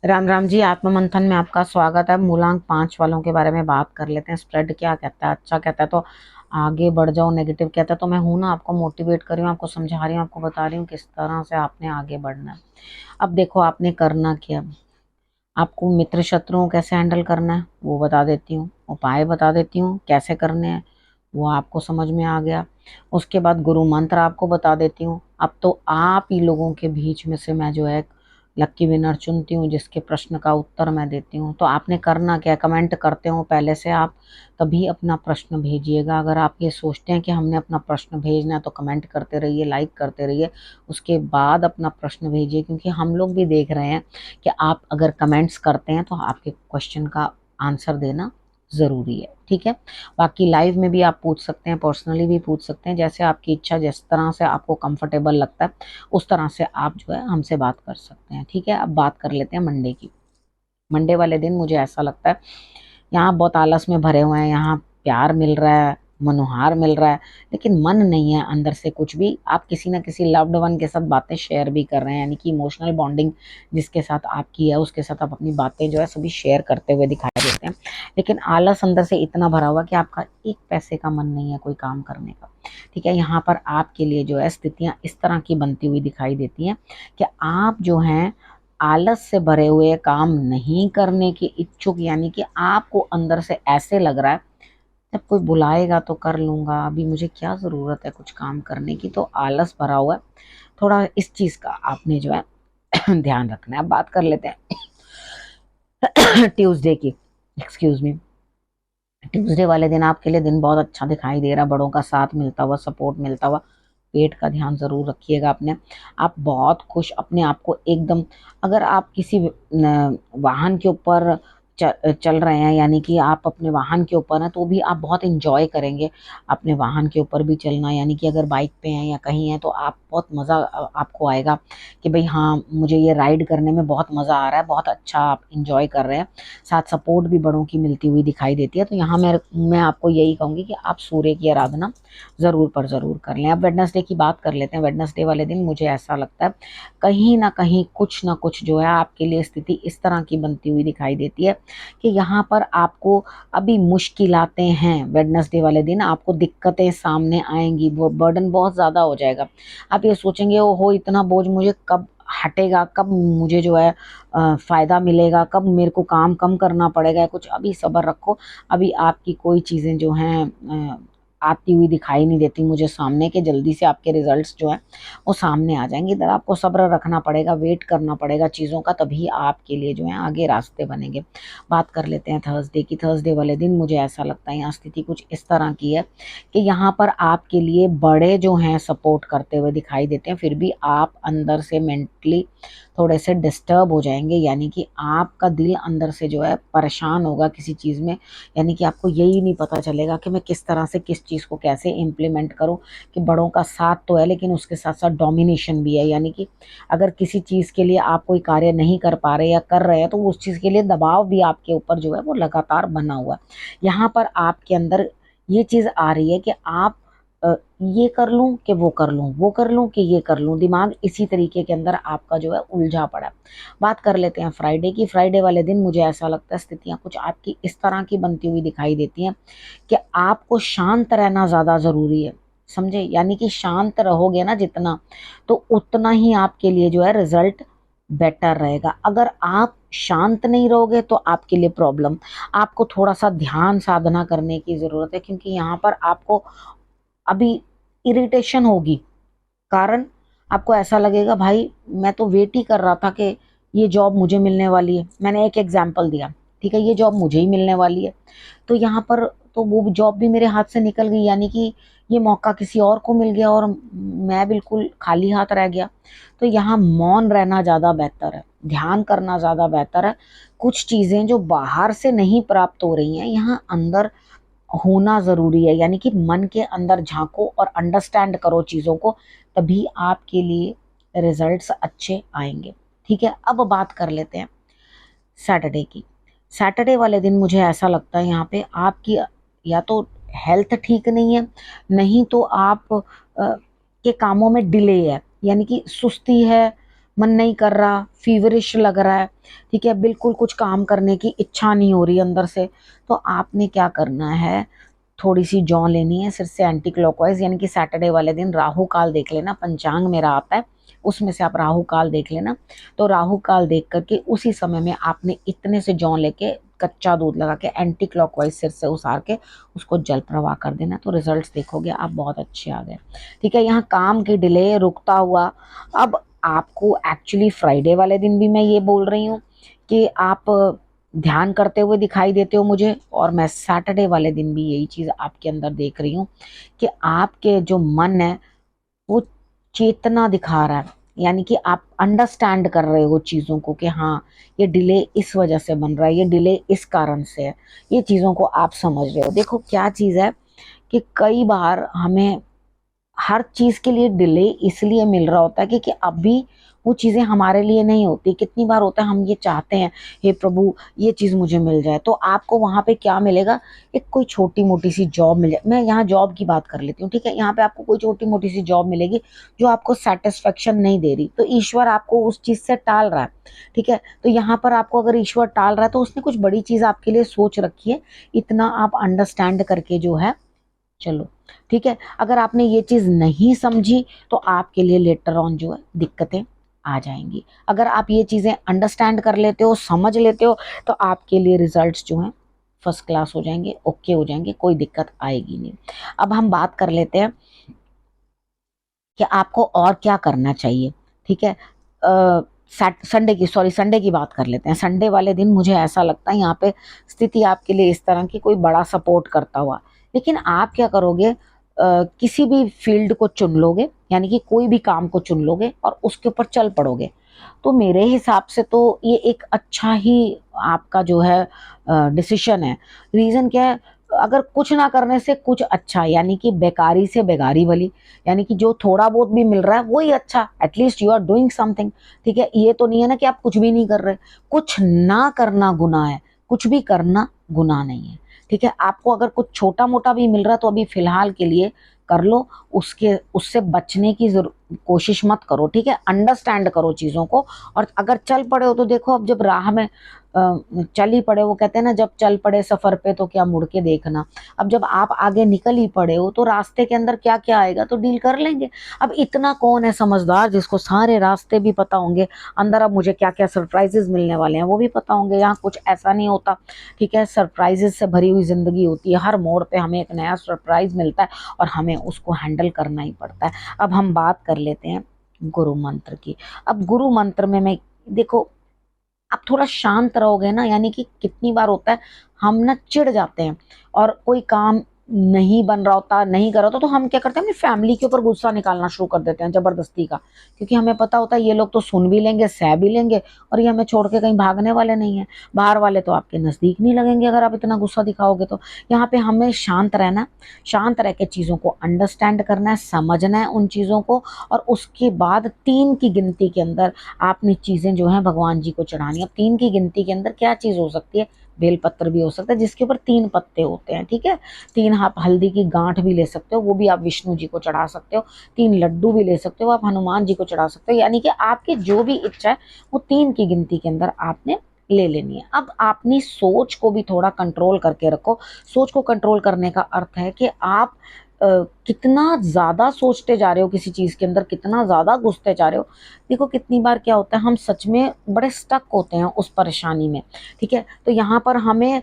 राम राम जी। आत्म मंथन में आपका स्वागत है। मूलांक 5 वालों के बारे में बात कर लेते हैं। स्प्रेड क्या कहता है? अच्छा कहता है तो आगे बढ़ जाओ, नेगेटिव कहता है तो मैं हूं ना, आपको मोटिवेट कर रही हूँ, आपको समझा रही हूँ, आपको बता रही हूँ किस तरह से आपने आगे बढ़ना है। अब देखो आपने करना क्या। आपको मित्र शत्रुओं कैसे हैंडल करना है वो बता देती हूँ, उपाय बता देती हूँ कैसे करने हैं, वो आपको समझ में आ गया। उसके बाद गुरु मंत्र आपको बता देती हूँ। अब तो आप ही लोगों के बीच में से मैं जो है लक्की विनर चुनती हूँ, जिसके प्रश्न का उत्तर मैं देती हूँ। तो आपने करना क्या, कमेंट करते हो पहले से आप, तभी अपना प्रश्न भेजिएगा। अगर आप ये सोचते हैं कि हमने अपना प्रश्न भेजना है तो कमेंट करते रहिए, लाइक करते रहिए, उसके बाद अपना प्रश्न भेजिए, क्योंकि हम लोग भी देख रहे हैं कि आप अगर कमेंट्स करते हैं तो आपके क्वेश्चन का आंसर देना ज़रूरी है। ठीक है। बाकी लाइव में भी आप पूछ सकते हैं, पर्सनली भी पूछ सकते हैं, जैसे आपकी इच्छा, जिस तरह से आपको कंफर्टेबल लगता है उस तरह से आप जो है हमसे बात कर सकते हैं। ठीक है। अब बात कर लेते हैं मंडे की। मंडे वाले दिन मुझे ऐसा लगता है यहाँ बहुत आलस में भरे हुए हैं, यहाँ प्यार मिल रहा है, मनोहार मिल रहा है, लेकिन मन नहीं है अंदर से कुछ भी। आप किसी ना किसी लव्ड वन के साथ बातें शेयर भी कर रहे हैं, यानी कि इमोशनल बॉन्डिंग जिसके साथ आपकी है उसके साथ आप अपनी बातें जो है सभी शेयर करते हुए दिखाई देते हैं, लेकिन आलस अंदर से इतना भरा हुआ कि आपका एक पैसे का मन नहीं है कोई काम करने का। ठीक है। यहाँ पर आपके लिए जो है स्थितियां इस तरह की बनती हुई दिखाई देती हैं कि आप जो हैं आलस से भरे हुए, काम नहीं करने के इच्छुक, यानी कि आपको अंदर से ऐसे लग रहा है जब कोई बुलाएगा तो कर लूंगा, अभी मुझे क्या जरूरत है कुछ काम करने की। तो आलस भरा हुआ है, थोड़ा इस चीज का आपने जो है ध्यान रखना है। अब बात कर लेते हैं ट्यूसडे की। Excuse me. ट्यूसडे वाले दिन आपके लिए दिन बहुत अच्छा दिखाई दे रहा है, बड़ों का साथ मिलता हुआ, सपोर्ट मिलता हुआ। पेट का ध्यान जरूर रखिएगा अपने। आप बहुत खुश अपने आप को एकदम, अगर आप किसी वाहन के ऊपर चल रहे हैं, यानी कि आप अपने वाहन के ऊपर हैं, तो भी आप बहुत इंजॉय करेंगे अपने वाहन के ऊपर भी चलना। यानी कि अगर बाइक पे हैं या कहीं हैं तो आप बहुत मज़ा आपको आएगा कि भाई हाँ, मुझे ये राइड करने में बहुत मज़ा आ रहा है, बहुत अच्छा आप इंजॉय कर रहे हैं। साथ सपोर्ट भी बड़ों की मिलती हुई दिखाई देती है। तो यहाँ मैं आपको यही कहूँगी कि आप सूर्य की आराधना ज़रूर पर ज़रूर कर लें। अब वेडनेसडे की बात कर लेते हैं। वेडनेसडे वाले दिन मुझे ऐसा लगता है कहीं ना कहीं कुछ ना कुछ जो है आपके लिए स्थिति इस तरह की बनती हुई दिखाई देती है कि यहाँ पर आपको अभी मुश्किलातें हैं। वेडनेसडे वाले दिन आपको दिक्कतें सामने आएंगी, वो बर्डन बहुत ज़्यादा हो जाएगा। आप ये सोचेंगे ओ हो, इतना बोझ मुझे कब हटेगा, कब मुझे जो है फ़ायदा मिलेगा, कब मेरे को काम कम करना पड़ेगा कुछ। अभी सब्र रखो। अभी आपकी कोई चीज़ें जो हैं आती हुई दिखाई नहीं देती मुझे सामने, के जल्दी से आपके रिजल्ट्स जो है वो सामने आ जाएंगे। इधर आपको सब्र रखना पड़ेगा, वेट करना पड़ेगा चीज़ों का, तभी आपके लिए जो है आगे रास्ते बनेंगे। बात कर लेते हैं थर्सडे की। थर्सडे वाले दिन मुझे ऐसा लगता है यहाँ स्थिति कुछ इस तरह की है कि यहाँ पर आपके लिए बड़े जो हैं सपोर्ट करते हुए दिखाई देते हैं, फिर भी आप अंदर से मेंटली थोड़े से डिस्टर्ब हो जाएंगे, यानी कि आपका दिल अंदर से जो है परेशान होगा किसी चीज़ में। यानी कि आपको यही नहीं पता चलेगा कि मैं किस तरह से किस चीज़ को कैसे इम्प्लीमेंट करूं, कि बड़ों का साथ तो है लेकिन उसके साथ साथ डोमिनेशन भी है। यानी कि अगर किसी चीज़ के लिए आप कोई कार्य नहीं कर पा रहे या कर रहे हैं तो उस चीज़ के लिए दबाव भी आपके ऊपर जो है वो लगातार बना हुआ है। यहाँ पर आपके अंदर ये चीज़ आ रही है कि आप ये कर लूं कि वो कर लूं, वो कर लूं कि ये कर लूं, दिमाग इसी तरीके के अंदर आपका जो है उलझा पड़ा है। बात कर लेते हैं फ्राइडे की। फ्राइडे वाले दिन मुझे ऐसा लगता है स्थितियां कुछ आपकी इस तरह की बनती हुई दिखाई देती हैं कि आपको शांत रहना ज़्यादा ज़रूरी है। समझे? यानी कि शांत रहोगे ना जितना, तो उतना ही आपके लिए जो है रिजल्ट बेटर रहेगा। अगर आप शांत नहीं रहोगे तो आपके लिए प्रॉब्लम। आपको थोड़ा सा ध्यान साधना करने की ज़रूरत है, क्योंकि यहाँ पर आपको अभी इरिटेशन होगी। कारण आपको ऐसा लगेगा भाई मैं तो वेट ही कर रहा था कि ये जॉब मुझे मिलने वाली है। मैंने एक एग्जांपल दिया, ठीक है, ये जॉब मुझे ही मिलने वाली है, तो यहाँ पर तो वो जॉब भी मेरे हाथ से निकल गई, यानी कि ये मौका किसी और को मिल गया और मैं बिल्कुल खाली हाथ रह गया। तो यहाँ मौन रहना ज़्यादा बेहतर है, ध्यान करना ज़्यादा बेहतर है। कुछ चीज़ें जो बाहर से नहीं प्राप्त हो रही हैं यहाँ अंदर होना ज़रूरी है, यानी कि मन के अंदर झांको और अंडरस्टैंड करो चीज़ों को, तभी आपके लिए रिजल्ट्स अच्छे आएंगे। ठीक है। अब बात कर लेते हैं सैटरडे की। सैटरडे वाले दिन मुझे ऐसा लगता है यहाँ पे आपकी या तो हेल्थ ठीक नहीं है, नहीं तो आप के कामों में डिले है, यानी कि सुस्ती है, मन नहीं कर रहा, फीवरिश लग रहा है, ठीक है, बिल्कुल कुछ काम करने की इच्छा नहीं हो रही अंदर से, तो आपने क्या करना है, थोड़ी सी जौ लेनी है सिर से एंटी क्लॉकवाइज, यानी कि सैटरडे वाले दिन राहु काल देख लेना, पंचांग मेरा आता है उसमें से आप राहु काल देख लेना। तो राहु काल देख करके उसी समय में आपने इतने से जौ लेके कच्चा दूध लगा के एंटी क्लॉकवाइज सिर से उसार के उसको जल प्रवाह कर देना, तो रिजल्ट्स देखोगे आप बहुत अच्छे आ गए। ठीक है, यहाँ काम की डिले रुकता हुआ, अब आपको एक्चुअली फ्राइडे वाले दिन भी मैं ये बोल रही हूँ कि आप ध्यान करते हुए दिखाई देते हो मुझे, और मैं सैटरडे वाले दिन भी यही चीज आपके अंदर देख रही हूँ कि आपके जो मन है वो चेतना दिखा रहा है, यानी कि आप अंडरस्टैंड कर रहे हो चीजों को कि हाँ ये डिले इस वजह से बन रहा है, ये डिले इस कारण से है, ये चीजों को आप समझ रहे हो। देखो क्या चीज है कि कई बार हमें हर चीज के लिए डिले इसलिए मिल रहा होता है क्योंकि अभी वो चीजें हमारे लिए नहीं होती। कितनी बार होता है हम ये चाहते हैं हे प्रभु ये चीज मुझे मिल जाए, तो आपको वहां पे क्या मिलेगा, एक कोई छोटी मोटी सी जॉब मिले, मैं यहाँ जॉब की बात कर लेती हूँ, ठीक है, यहाँ पे आपको कोई छोटी मोटी सी जॉब मिलेगी जो आपको सेटिस्फेक्शन नहीं दे रही, तो ईश्वर आपको उस चीज से टाल रहा है। ठीक है, तो यहाँ पर आपको अगर ईश्वर टाल रहा है तो उसने कुछ बड़ी चीज आपके लिए सोच रखी है, इतना आप अंडरस्टैंड करके जो है चलो। ठीक है, अगर आपने ये चीज नहीं समझी तो आपके लिए लेटर ऑन जो है दिक्कतें आ जाएंगी। अगर आप ये चीजें अंडरस्टैंड कर लेते हो, समझ लेते हो, तो आपके लिए रिजल्ट्स जो हैं फर्स्ट क्लास हो जाएंगे, ओके हो जाएंगे, कोई दिक्कत आएगी नहीं। अब हम बात कर लेते हैं कि आपको और क्या करना चाहिए। ठीक है, संडे की बात कर लेते हैं। संडे वाले दिन मुझे ऐसा लगता है यहाँ पे स्थिति आपके लिए इस तरह की कोई बड़ा सपोर्ट करता हुआ, लेकिन आप क्या करोगे, किसी भी फील्ड को चुन लोगे, यानी कि कोई भी काम को चुन लोगे और उसके ऊपर चल पड़ोगे, तो मेरे हिसाब से तो ये एक अच्छा ही आपका जो है डिसीजन है। रीजन क्या है, अगर कुछ ना करने से कुछ अच्छा, यानी कि बेकारी से बेगारी वाली, यानी कि जो थोड़ा बहुत भी मिल रहा है वही अच्छा, at least you are doing something. ठीक है, ये तो नहीं है ना कि आप कुछ भी नहीं कर रहे, कुछ ना करना गुनाह है, कुछ भी करना गुनाह नहीं है। ठीक है, आपको अगर कुछ छोटा मोटा भी मिल रहा है तो अभी फिलहाल के लिए कर लो, उसके उससे बचने की कोशिश मत करो। ठीक है, अंडरस्टैंड करो चीजों को, और अगर चल पड़े हो तो देखो, अब जब राह में चल ही पड़े, वो कहते हैं ना जब चल पड़े सफर पे तो क्या मुड़ के देखना। अब जब आप आगे निकल ही पड़े हो तो रास्ते के अंदर क्या क्या आएगा तो डील कर लेंगे। अब इतना कौन है समझदार जिसको सारे रास्ते भी पता होंगे, अंदर अब मुझे क्या क्या सरप्राइजेस मिलने वाले हैं वो भी पता होंगे। यहाँ कुछ ऐसा नहीं होता। ठीक है, सरप्राइजेस से भरी हुई जिंदगी होती है, हर मोड़ पे हमें एक नया सरप्राइज मिलता है और हमें उसको हैंडल करना ही पड़ता है। अब हम बात कर लेते हैं गुरु मंत्र की। अब गुरु मंत्र में मैं देखो, आप थोड़ा शांत रहोगे ना, यानी कि कितनी बार होता है हम ना चिढ़ जाते हैं और कोई काम नहीं बन रहा होता, नहीं कर रहा होता, तो हम क्या करते हैं अपनी फैमिली के ऊपर गुस्सा निकालना शुरू कर देते हैं जबरदस्ती का, क्योंकि हमें पता होता है ये लोग तो सुन भी लेंगे, सह भी लेंगे, और ये हमें छोड़ के कहीं भागने वाले नहीं है। बाहर वाले तो आपके नजदीक नहीं लगेंगे अगर आप इतना गुस्सा दिखाओगे तो। यहाँ पे हमें शांत रहना, शांत रह के चीजों को अंडरस्टैंड करना है, समझना है उन चीजों को, और उसके बाद 3 की गिनती के अंदर आपने चीजें जो है भगवान जी को चढ़ानी है। अब 3 की गिनती के अंदर क्या चीज हो सकती है, बेलपत्र भी हो सकता है जिसके ऊपर 3 पत्ते होते हैं। ठीक है, 3 आप हल्दी की गांठ भी ले सकते हो, वो भी आप विष्णु जी को चढ़ा सकते हो। 3 लड्डू भी ले सकते हो, आप हनुमान जी को चढ़ा सकते हो, यानी कि आपकी जो भी इच्छा है वो 3 की गिनती के अंदर आपने ले लेनी है। अब अपनी सोच को भी थोड़ा कंट्रोल करके रखो। सोच को कंट्रोल करने का अर्थ है कि आप कितना ज्यादा सोचते जा रहे हो किसी चीज के अंदर, कितना ज्यादा घुसते जा रहे हो। देखो कितनी बार क्या होता है हम सच में बड़े स्टक होते हैं उस परेशानी में। ठीक है, तो यहाँ पर हमें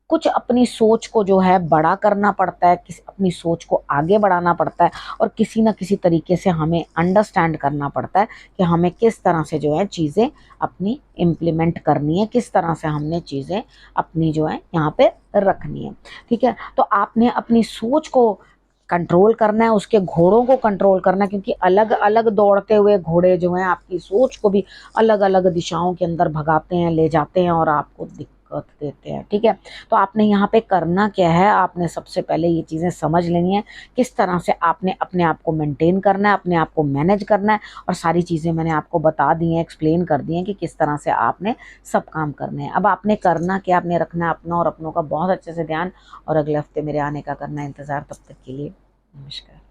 कुछ अपनी सोच को जो है बड़ा करना पड़ता है, किसी अपनी सोच को आगे बढ़ाना पड़ता है, और किसी ना किसी तरीके से हमें अंडरस्टैंड करना पड़ता है कि हमें किस तरह से जो है चीज़ें अपनी इम्प्लीमेंट करनी है, किस तरह से हमने चीज़ें अपनी जो है यहाँ पे रखनी है। ठीक है, तो आपने अपनी सोच को कंट्रोल करना है, उसके घोड़ों को कंट्रोल करना है, क्योंकि अलग अलग दौड़ते हुए घोड़े जो हैं आपकी सोच को भी अलग अलग दिशाओं के अंदर भगाते हैं, ले जाते हैं और आपको दिक्कत देते हैं। ठीक है, तो आपने यहाँ पे करना क्या है, आपने सबसे पहले ये चीज़ें समझ लेनी है किस तरह से आपने अपने आप को मेंटेन करना है, अपने आप को मैनेज करना है, और सारी चीज़ें मैंने आपको बता दी हैं, एक्सप्लेन कर दी हैं कि किस तरह से आपने सब काम करने हैं। अब आपने करना क्या, आपने रखना है अपना और अपनों का बहुत अच्छे से ध्यान, और अगले हफ्ते मेरे आने का करना इंतज़ार। तब तक के लिए नमस्कार।